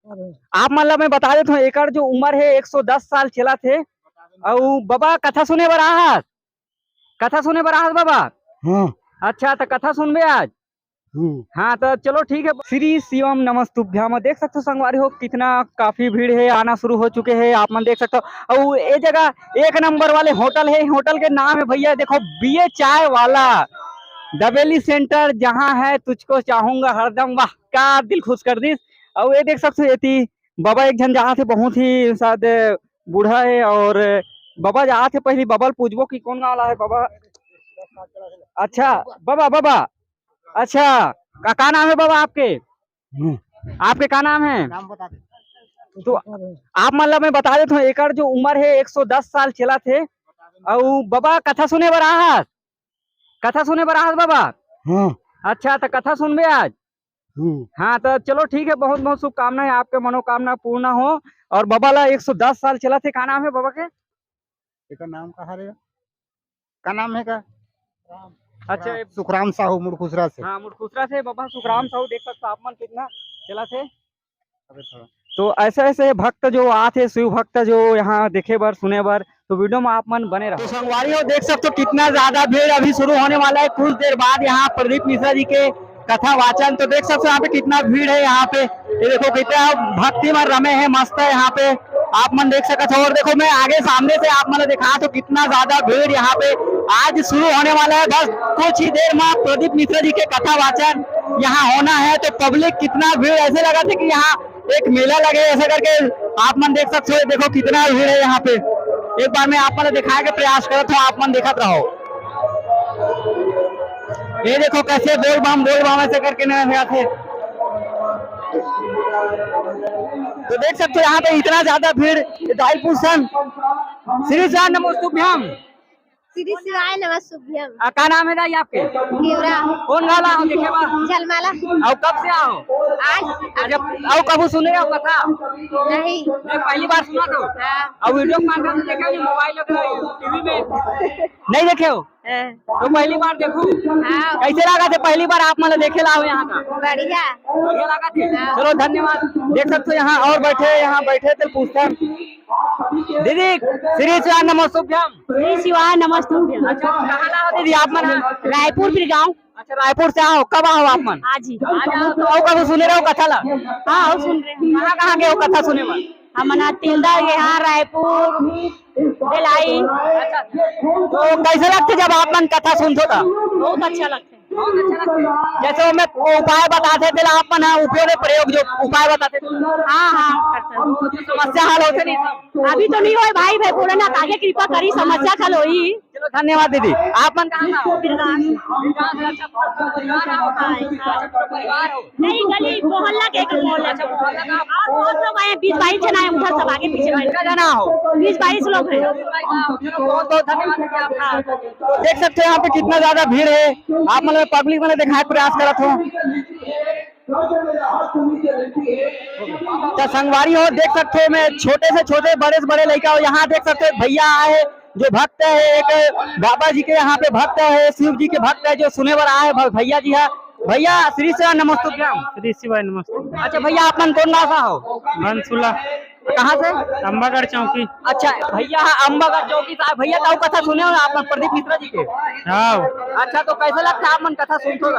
आप मतलब मैं बता देता हूँ एकर जो उम्र है 110 साल चला थे। और बाबा कथा सुने बर आहत, कथा सुने बर आहत बाबा। हाँ। अच्छा तो कथा सुनबे आज। हाँ तो चलो ठीक है। श्री शिवम नमस्तुभ्यम। देख सकते हो संगवारी हो कितना काफी भीड़ है, आना शुरू हो चुके हैं। आप मन देख सकते हो और ये जगह एक नंबर वाले होटल है। होटल के नाम है भैया देखो बीए चाय वाला दबेली सेंटर, जहाँ है तुझको चाहूंगा हरदम। वाह क्या दिल खुश कर दी। और ये देख सकते हो ये बाबा एक जन जहाँ थे बहुत ही शायद बूढ़ा है। और बाबा जहाँ थे पहले बबल पूछबो की कौन वाला है बाबा। अच्छा बाबा बाबा अच्छा का नाम है बाबा आपके, आपके का नाम है? नाम बता दे। तो आप मतलब मैं बता देता हूँ एकर जो उम्र है 110 साल चला थे। और बाबा कथा सुने बर आहत, कथा सुने बर आहत बाबा। हाँ। अच्छा तो कथा सुनबे आज। हाँ तो चलो ठीक है। बहुत बहुत शुभकामनाएं, आपके मनोकामना पूर्ण हो। और बाबा ला 110 साल चला थे। का नाम है बाबा के? एक नाम कहा रे, का नाम है का? अच्छा सुखराम साहू मुड़खुसरा से। हाँ मुड़खुसरा से बाबा सुखराम साहू। देख सकते आप मन कितना चला थे। अबे थोड़ा तो ऐसे ऐसे भक्त जो आते शिव भक्त जो यहाँ देखे बर सुने बर, तो वीडियो में आप मन बने रहो। तो संगवारी हो देख सकते हो कितना ज्यादा भीड़ अभी शुरू होने वाला है कुछ देर बाद। यहाँ प्रदीप मिश्रा जी के कथा वाचन। तो देख सकते हो यहाँ पे कितना भीड़ है। यहाँ पे ये देखो कितना भक्ति में रमे है, मस्त है यहाँ पे। आप मन देख सकते हो। और देखो मैं आगे सामने से आप मन दिखा तो कितना ज्यादा भीड़ यहाँ पे आज शुरू होने वाला है। बस कुछ ही देर में प्रदीप मिश्रा जी के कथा वाचन यहाँ होना है। तो पब्लिक कितना भीड़, ऐसे लगा था कि यहाँ एक मेला लगे ऐसे करके। आप मन देख सकते हो देखो कितना भीड़ है यहाँ पे। एक बार मैं आप मन दिखाने के प्रयास करता हूँ, आप मन देखते रहो। ये देखो कैसे बोल बम ऐसे करके नहीं थे। तो देख सकते हो यहाँ पे इतना ज्यादा भीड़। दाई पूछन श्री शिवाय नमस्तुभ्यम। श्री शिवाय नमस्तुभ्यम। का नाम है दाई आपके? केवरा। कौन गाला हो देखे बा? जलमाला। और कब से आओ? आज जब और कब सुने हो कथा? नहीं, मैं पहली बार सुना तो। और वीडियो माध्यम से देखा नहीं, मोबाइल टीवी में नहीं देखे हो तो पहली बार देखूं। कैसे लगा थे पहली बार आप मतलब देखे लाओ यहाँ का? बढ़िया बढ़िया लगा थे। चलो धन्यवाद। देख सकते हो यहाँ और यहाँ बैठे थे पूछते दीदी श्री शिवाय नमस्तुभ्यम। श्री शिवाय नमस्तुभ्यम। अच्छा कहाँ ना हो दीदी आप मन? रायपुर फिर गाँव। अच्छा रायपुर से आओ, कब आओ आप मन? आज ही। आज आओ। तो आओ कब सुने रहो कथा ला? हाँ और सुन रहे हैं। कहाँ गए हो कथा सुने में? हम तिलदा यहाँ रायपुर बेलाई। अच्छा तो कैसे लगते जब आप मन कथा सुनते था? बहुत अच्छा लगता है। बहुत अच्छा लगता है। जैसे वो मैं उपाय बताते थे आप मन उपयोग प्रयोग जो उपाय बताते थे। हाँ हाँ करता हूँ। जो समस्या हल होते नहीं सब। अभी तो नहीं हो भाई भाई भोलेनाथ आगे कृपा करी समस्या हल होई। चलो धन्यवाद दीदी। आप मन कहाँ हो? परिवार हो? नहीं गली मोहल्ला के मोहल्ला। बहुत लोग आए 20-22 जन आए उधर सब आगे पीछे कितना जाना हो? 20-22 लोग हैं। बहुत बहुत धन्यवाद। देख सकते हो यहाँ पे कितना ज्यादा भीड़ है। आप मतलब पब्लिक मैंने दिखाने का प्रयास करत हो। तो संगवारी हो देख सकते हो मैं छोटे से छोटे बड़े से बड़े लड़का हो। यहाँ देख सकते हो भैया आए जो भक्त है, एक बाबा जी के यहाँ पे भक्त है, शिव जी के भक्त है जो सुने बर आए भैया जी है। भैया श्री शिवाय नमस्तुभ्यम। श्री शिवाय नमस्ते। अच्छा भैया आप मन कौन नासा हो? घनसुला। कहाँ से? अम्बागढ़ चौकी। अच्छा भैया अम्बागढ़ चौकी से भैया का कथा सुने हो आप प्रदीप मिश्रा जी के? हाँ। अच्छा तो कैसे लगता है आप मन कथा सुनते हो?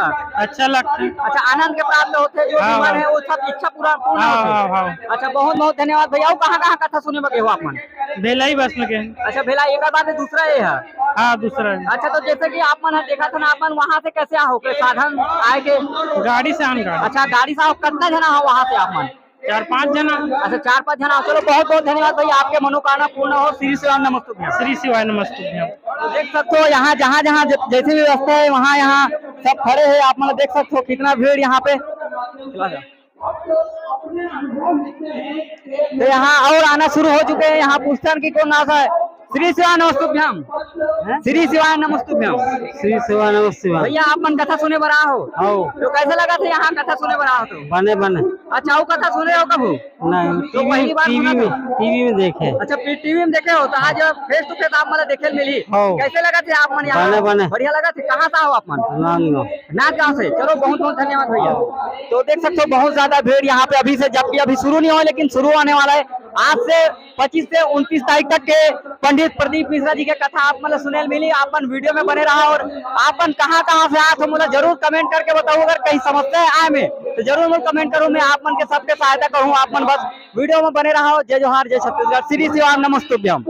अच्छा लगता है। अच्छा आनंद के प्राप्त होते जो हाँ, मन है वो सब इच्छा पूरा पूर्ण हाँ, होते। हाँ, हाँ। अच्छा बहुत बहुत धन्यवाद भैया। कहाँ कहाँ कथा सुने में गए हो आप मन? बेलाई बस में गए। अच्छा भेला एक बात है दूसरा ये है। हाँ दूसरा है। अच्छा तो जैसे कि आप मन देखा था ना आप मन वहाँ से कैसे आओ के साधन आए के? गाड़ी से आन गाड़ी। अच्छा गाड़ी से आओ। कितना जना हो वहाँ से आप मन? 4-5 जना। अच्छा 4-5 जना। चलो बहुत बहुत धन्यवाद भैया, आपके मनोकामना पूर्ण हो। श्री शिवाय नमस्तुभ्यम। श्री शिवाय नमस्तुभ्यम। देख सकते हो यहाँ जहाँ जहाँ जैसी भी व्यवस्था है वहाँ यहाँ सब खड़े हैं। आप मतलब देख सकते हो कितना भीड़ यहाँ पे। तो यहाँ और आना शुरू हो चुके हैं। यहाँ पूछताछ की कौन आशा है? श्री शिवाय नमस्तुभ्यम। श्री शिवाय नमस्तुभ्यम। श्री सेवा नमस्ते भैया आप मन कथा सुने बर आओ तो कैसे लगा था यहाँ कथा सुने बर आओ तो? बने बने अच्छा वो कथा सुने हो कबू? नहीं तो पहली बार सुना तो? टीवी में देखे। अच्छा टीवी में देखे हो तो आज फेस टू फेस आप मतलब देखे मिली हाँ। कैसे लगा थे आप मन यहाँ? बने बने। बढ़िया लगा थे। कहाँ से आओ आप मन? नाथ गाँव से। चलो बहुत बहुत धन्यवाद भैया। तो देख सकते हो बहुत ज्यादा भीड़ यहाँ पे अभी से, जबकि अभी शुरू नहीं हुआ लेकिन शुरू होने वाला है। आज से 25 से 29 तारीख तक के पंडित प्रदीप मिश्रा जी के कथा आप मतलब सुने मिली। आपन वीडियो में बने रहा और आपन कहाँ से आए तो मतलब जरूर कमेंट करके बताओ। अगर कहीं समस्या है आए में तो जरूर मैं कमेंट करूँ, मैं आप मन के सबके सहायता करूँ। आप मन बस वीडियो में बने रहा। जय जोहार, जय छत्तीसगढ़। श्री शिवाय नमस्तुभ्यम।